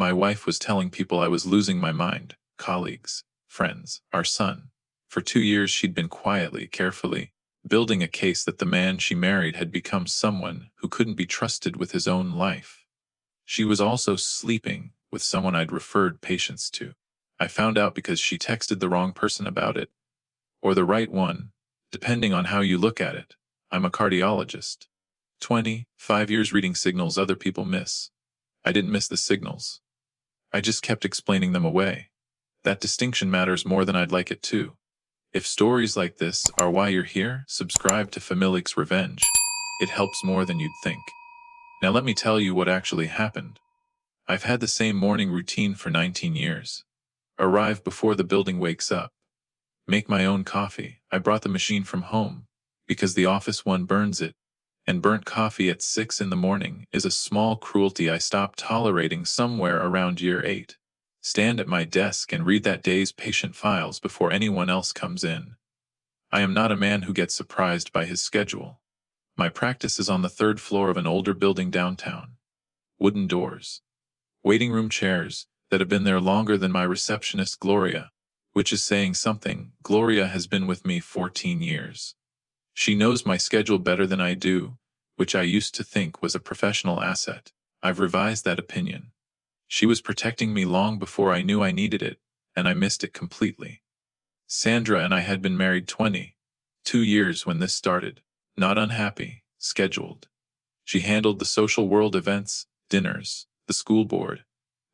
My wife was telling people I was losing my mind, colleagues, friends, our son. For 2 years she'd been quietly, carefully, building a case that the man she married had become someone who couldn't be trusted with his own life. She was also sleeping with someone I'd referred patients to. I found out because she texted the wrong person about it, or the right one, depending on how you look at it. I'm a cardiologist. 25 years reading signals other people miss. I didn't miss the signals. I just kept explaining them away. That distinction matters more than I'd like it to. If stories like this are why you're here, subscribe to Familix's Revenge. It helps more than you'd think. Now let me tell you what actually happened. I've had the same morning routine for 19 years. Arrive before the building wakes up. Make my own coffee. I brought the machine from home, because the office one burns it, and burnt coffee at 6 in the morning is a small cruelty I stopped tolerating somewhere around year 8. Stand at my desk and read that day's patient files before anyone else comes in. I am not a man who gets surprised by his schedule. My practice is on the 3rd floor of an older building downtown. Wooden doors. Waiting room chairs that have been there longer than my receptionist Gloria, which is saying something. Gloria has been with me 14 years. She knows my schedule better than I do, which I used to think was a professional asset. I've revised that opinion. She was protecting me long before I knew I needed it, and I missed it completely. Sandra and I had been married 22 years when this started. Not unhappy, scheduled. She handled the social world events, dinners, the school board,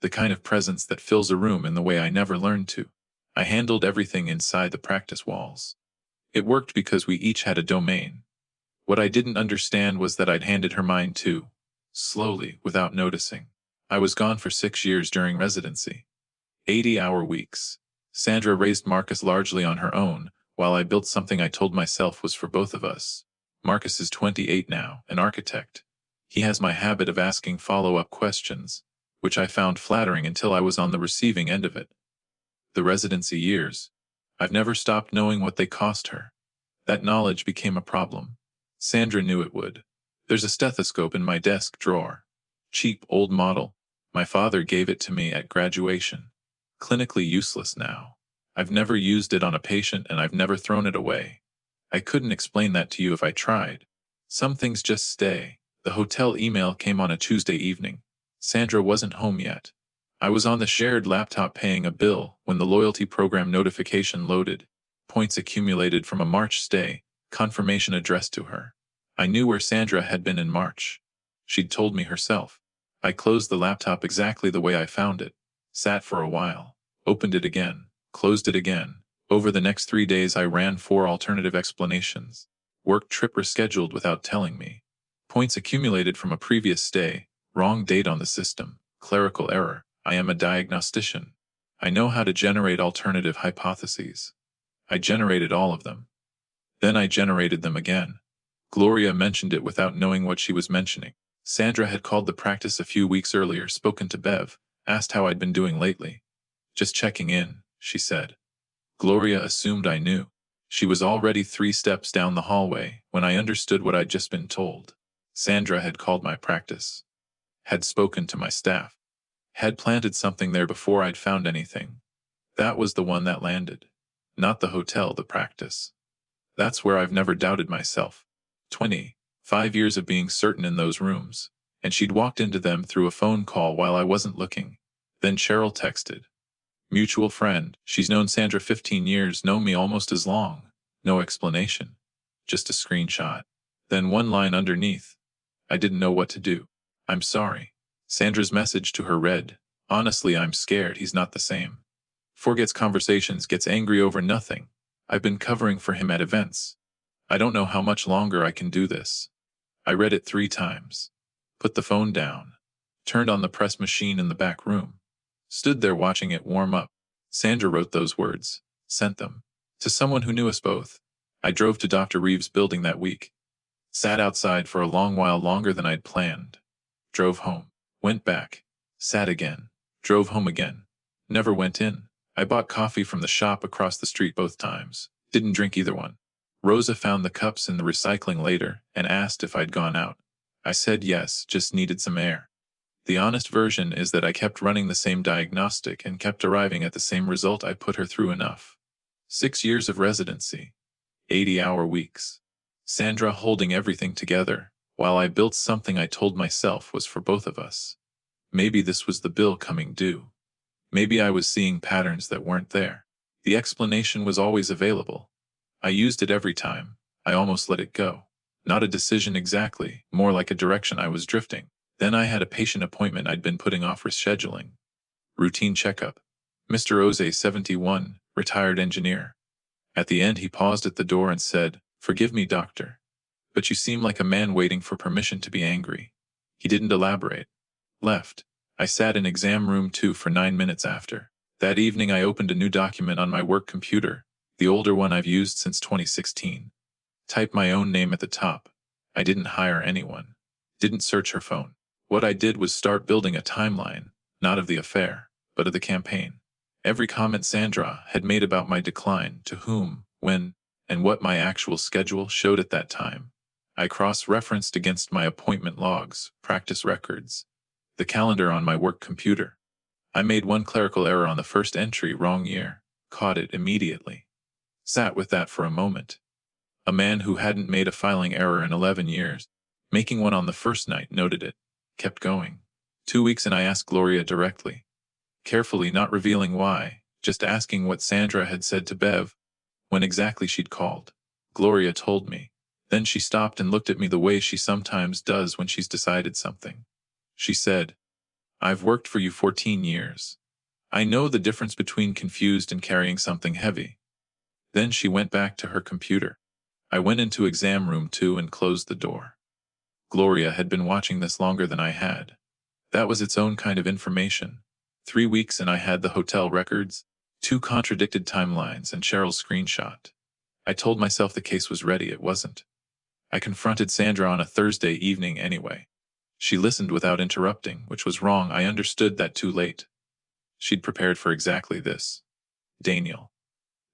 the kind of presence that fills a room in the way I never learned to. I handled everything inside the practice walls. It worked because we each had a domain. What I didn't understand was that I'd handed her mine too, slowly, without noticing. I was gone for 6 years during residency. 80-hour weeks. Sandra raised Marcus largely on her own, while I built something I told myself was for both of us. Marcus is 28 now, an architect. He has my habit of asking follow-up questions, which I found flattering until I was on the receiving end of it. The residency years. I've never stopped knowing what they cost her. That knowledge became a problem. Sandra knew it would. There's a stethoscope in my desk drawer. Cheap old model. My father gave it to me at graduation. Clinically useless now. I've never used it on a patient and I've never thrown it away. I couldn't explain that to you if I tried. Some things just stay. The hotel email came on a Tuesday evening. Sandra wasn't home yet. I was on the shared laptop paying a bill when the loyalty program notification loaded. Points accumulated from a March stay, confirmation addressed to her. I knew where Sandra had been in March. She'd told me herself. I closed the laptop exactly the way I found it. Sat for a while. Opened it again. Closed it again. Over the next 3 days I ran 4 alternative explanations. Work trip rescheduled without telling me. Points accumulated from a previous stay. Wrong date on the system. Clerical error. I am a diagnostician. I know how to generate alternative hypotheses. I generated all of them. Then I generated them again. Gloria mentioned it without knowing what she was mentioning. Sandra had called the practice a few weeks earlier, spoken to Bev, asked how I'd been doing lately. Just checking in, she said. Gloria assumed I knew. She was already 3 steps down the hallway when I understood what I'd just been told. Sandra had called my practice. Had spoken to my staff. Had planted something there before I'd found anything. That was the one that landed. Not the hotel, the practice. That's where I've never doubted myself. 25 years of being certain in those rooms, and she'd walked into them through a phone call while I wasn't looking. Then Cheryl texted. Mutual friend, she's known Sandra 15 years, known me almost as long. No explanation. Just a screenshot. Then one line underneath. I didn't know what to do. I'm sorry. Sandra's message to her read, honestly I'm scared he's not the same. Forgets conversations, gets angry over nothing. I've been covering for him at events. I don't know how much longer I can do this. I read it 3 times. Put the phone down. Turned on the press machine in the back room. Stood there watching it warm up. Sandra wrote those words. Sent them. To someone who knew us both. I drove to Dr. Reeves' building that week. Sat outside for a long while, longer than I'd planned. Drove home. Went back. Sat again. Drove home again. Never went in. I bought coffee from the shop across the street both times. Didn't drink either one. Rosa found the cups in the recycling later and asked if I'd gone out. I said yes, just needed some air. The honest version is that I kept running the same diagnostic and kept arriving at the same result. I put her through enough. 6 years of residency. 80-hour weeks. Sandra holding everything together, while I built something I told myself was for both of us. Maybe this was the bill coming due. Maybe I was seeing patterns that weren't there. The explanation was always available. I used it every time. I almost let it go. Not a decision exactly, more like a direction I was drifting. Then I had a patient appointment I'd been putting off rescheduling. Routine checkup. Mr. Oze, 71, retired engineer. At the end he paused at the door and said, "Forgive me, doctor, but you seem like a man waiting for permission to be angry." He didn't elaborate. Left. I sat in exam room 2 for 9 minutes after. That evening I opened a new document on my work computer, the older one I've used since 2016. Typed my own name at the top. I didn't hire anyone. Didn't search her phone. What I did was start building a timeline, not of the affair, but of the campaign. Every comment Sandra had made about my decline, to whom, when, and what my actual schedule showed at that time. I cross-referenced against my appointment logs, practice records, the calendar on my work computer. I made one clerical error on the first entry, wrong year, caught it immediately. Sat with that for a moment. A man who hadn't made a filing error in 11 years, making one on the first night, noted it. Kept going. 2 weeks and I asked Gloria directly. Carefully, not revealing why, just asking what Sandra had said to Bev, when exactly she'd called. Gloria told me. Then she stopped and looked at me the way she sometimes does when she's decided something. She said, "I've worked for you 14 years. I know the difference between confused and carrying something heavy." Then she went back to her computer. I went into exam room 2 and closed the door. Gloria had been watching this longer than I had. That was its own kind of information. 3 weeks and I had the hotel records, 2 contradicted timelines, and Cheryl's screenshot. I told myself the case was ready. It wasn't. I confronted Sandra on a Thursday evening anyway. She listened without interrupting, which was wrong. I understood that too late. She'd prepared for exactly this. "Daniel,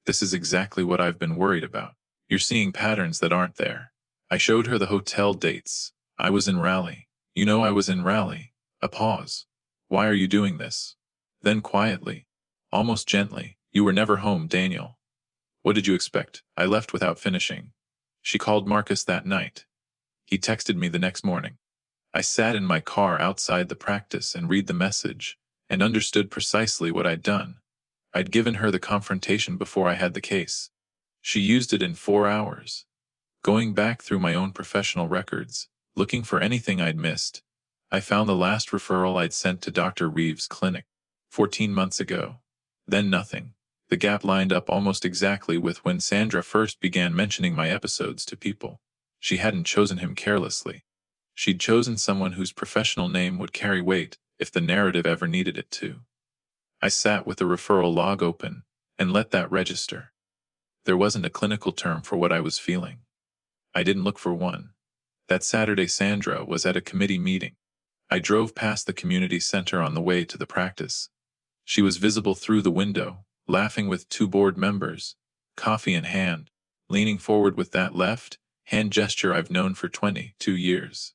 this is exactly what I've been worried about. You're seeing patterns that aren't there." I showed her the hotel dates. I was in Raleigh. "You know I was in Raleigh." A pause. "Why are you doing this?" Then quietly, almost gently, "You were never home, Daniel." "What did you expect?" I left without finishing. She called Marcus that night. He texted me the next morning. I sat in my car outside the practice and read the message, and understood precisely what I'd done. I'd given her the confrontation before I had the case. She used it in 4 hours. Going back through my own professional records, looking for anything I'd missed, I found the last referral I'd sent to Dr. Reeves' clinic, 14 months ago. Then nothing. The gap lined up almost exactly with when Sandra first began mentioning my episodes to people. She hadn't chosen him carelessly. She'd chosen someone whose professional name would carry weight if the narrative ever needed it to. I sat with the referral log open and let that register. There wasn't a clinical term for what I was feeling. I didn't look for one. That Saturday Sandra was at a committee meeting. I drove past the community center on the way to the practice. She was visible through the window, laughing with 2 board members, coffee in hand, leaning forward with that left hand gesture I've known for 22 years.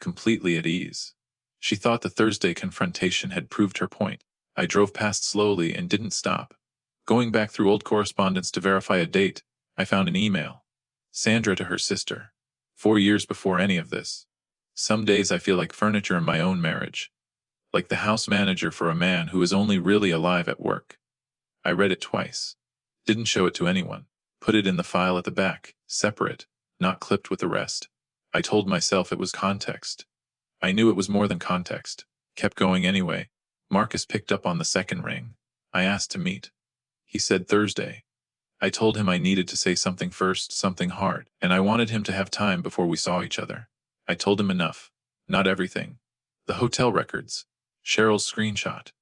Completely at ease. She thought the Thursday confrontation had proved her point. I drove past slowly and didn't stop. Going back through old correspondence to verify a date, I found an email. Sandra to her sister. 4 years before any of this. "Some days I feel like furniture in my own marriage. Like the house manager for a man who is only really alive at work." I read it twice. Didn't show it to anyone. Put it in the file at the back, separate, not clipped with the rest. I told myself it was context. I knew it was more than context. Kept going anyway. Marcus picked up on the second ring. I asked to meet. He said Thursday. I told him I needed to say something first, something hard, and I wanted him to have time before we saw each other. I told him enough. Not everything. The hotel records. Cheryl's screenshot.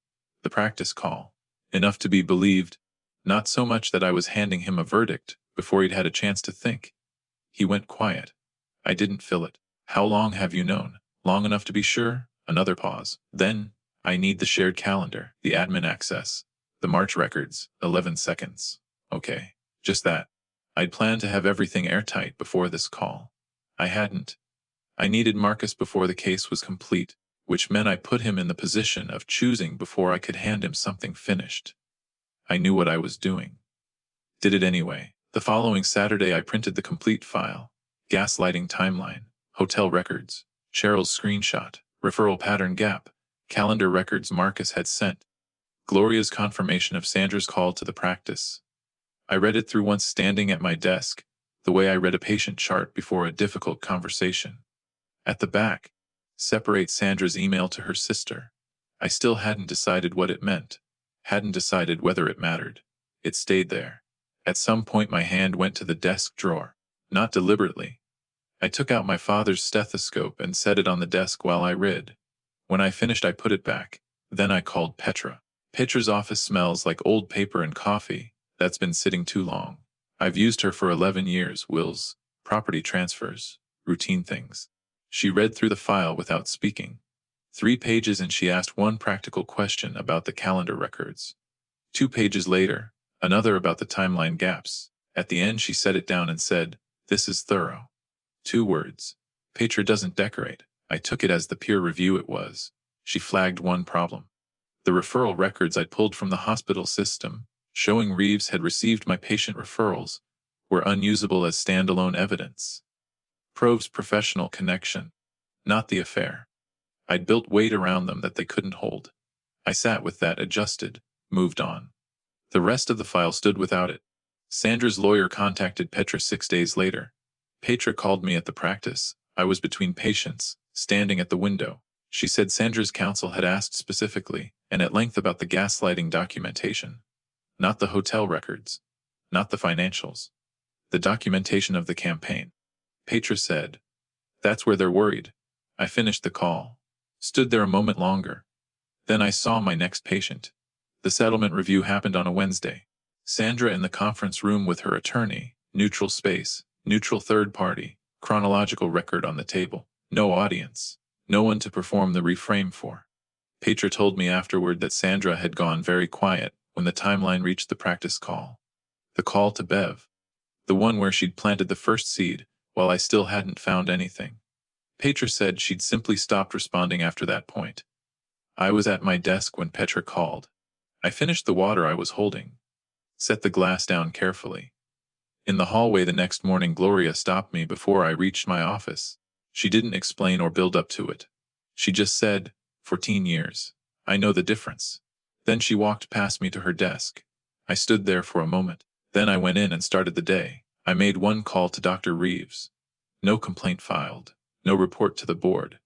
The practice call. Enough to be believed. Not so much that I was handing him a verdict before he'd had a chance to think. He went quiet. I didn't fill it. "How long have you known?" "Long enough to be sure." Another pause. Then, "I need the shared calendar, the admin access. The March records, 11 seconds. Okay. Just that. I'd planned to have everything airtight before this call. I hadn't. I needed Marcus before the case was complete. which meant I put him in the position of choosing before I could hand him something finished. I knew what I was doing. Did it anyway. The following Saturday I printed the complete file. Gaslighting timeline, hotel records, Cheryl's screenshot, referral pattern gap, calendar records Marcus had sent, Gloria's confirmation of Sandra's call to the practice. I read it through once standing at my desk, the way I read a patient chart before a difficult conversation. At the back, separate Sandra's email to her sister. I still hadn't decided what it meant, hadn't decided whether it mattered. It stayed there. At some point my hand went to the desk drawer, not deliberately. I took out my father's stethoscope and set it on the desk while I read. When I finished I put it back, then I called Petra. Petra's office smells like old paper and coffee that's been sitting too long. I've used her for 11 years, wills, property transfers, routine things. She read through the file without speaking. 3 pages and she asked one practical question about the calendar records. 2 pages later, another about the timeline gaps. At the end she set it down and said, "This is thorough." 2 words. Petra doesn't decorate. I took it as the peer review it was. She flagged one problem. The referral records I'd pulled from the hospital system, showing Reeves had received my patient referrals, were unusable as standalone evidence. Proves professional connection, not the affair. I'd built weight around them that they couldn't hold. I sat with that, adjusted, moved on. The rest of the file stood without it. Sandra's lawyer contacted Petra 6 days later. Petra called me at the practice. I was between patients, standing at the window. She said Sandra's counsel had asked specifically and at length about the gaslighting documentation. Not the hotel records. Not the financials. The documentation of the campaign. Petra said, "That's where they're worried." I finished the call. Stood there a moment longer. Then I saw my next patient. The settlement review happened on a Wednesday. Sandra in the conference room with her attorney, neutral space, neutral third party, chronological record on the table. No audience. No one to perform the reframe for. Petra told me afterward that Sandra had gone very quiet when the timeline reached the practice call. The call to Bev. The one where she'd planted the first seed, while I still hadn't found anything. Petra said she'd simply stopped responding after that point. I was at my desk when Petra called. I finished the water I was holding. Set the glass down carefully. In the hallway the next morning Gloria stopped me before I reached my office. She didn't explain or build up to it. She just said, 14 years. I know the difference. Then she walked past me to her desk. I stood there for a moment. Then I went in and started the day. I made one call to Dr. Reeves. No complaint filed. No report to the board.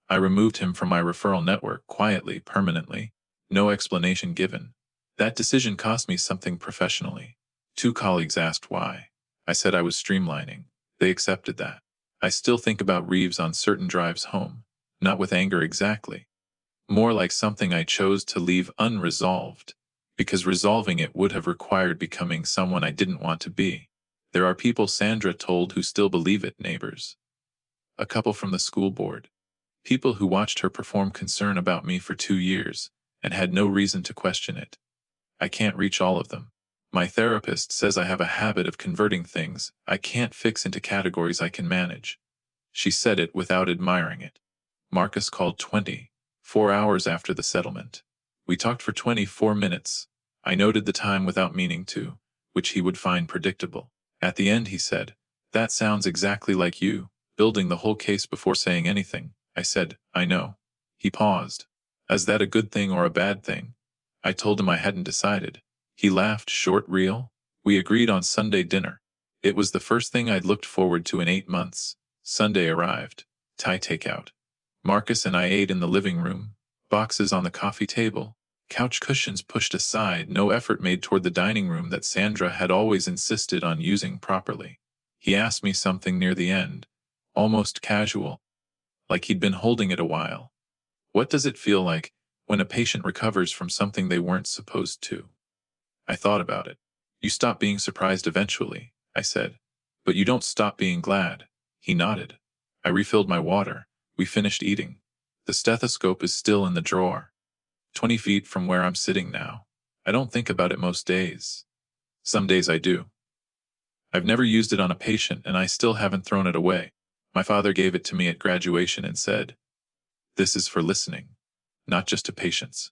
I removed him from my referral network quietly, permanently. No explanation given. That decision cost me something professionally. 2 colleagues asked why. I said I was streamlining. They accepted that. I still think about Reeves on certain drives home. Not with anger exactly. More like something I chose to leave unresolved, because resolving it would have required becoming someone I didn't want to be. There are people Sandra told who still believe it, neighbors. A couple from the school board. People who watched her perform concern about me for 2 years, and had no reason to question it. I can't reach all of them. My therapist says I have a habit of converting things I can't fix into categories I can manage. She said it without admiring it. Marcus called 24 hours after the settlement. We talked for 24 minutes. I noted the time without meaning to, which he would find predictable. At the end he said, "That sounds exactly like you, building the whole case before saying anything." I said, "I know." He paused. "Is that a good thing or a bad thing?" I told him I hadn't decided. He laughed. "Short reel?" We agreed on Sunday dinner. It was the first thing I'd looked forward to in 8 months. Sunday arrived. Thai takeout. Marcus and I ate in the living room. Boxes on the coffee table. Couch cushions pushed aside. No effort made toward the dining room that Sandra had always insisted on using properly. He asked me something near the end. Almost casual. Like he'd been holding it a while. "What does it feel like when a patient recovers from something they weren't supposed to?" I thought about it. "You stop being surprised eventually," I said. "But you don't stop being glad." He nodded. I refilled my water. We finished eating. The stethoscope is still in the drawer. 20 feet from where I'm sitting now. I don't think about it most days. Some days I do. I've never used it on a patient and I still haven't thrown it away. My father gave it to me at graduation and said, This is for listening, not just to patience.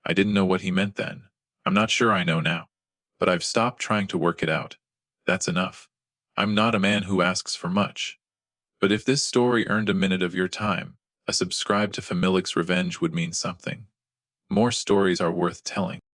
I didn't know what he meant then. I'm not sure I know now. But I've stopped trying to work it out. That's enough. I'm not a man who asks for much. But if this story earned a minute of your time, a subscribe to Familic's Revenge would mean something. More stories are worth telling.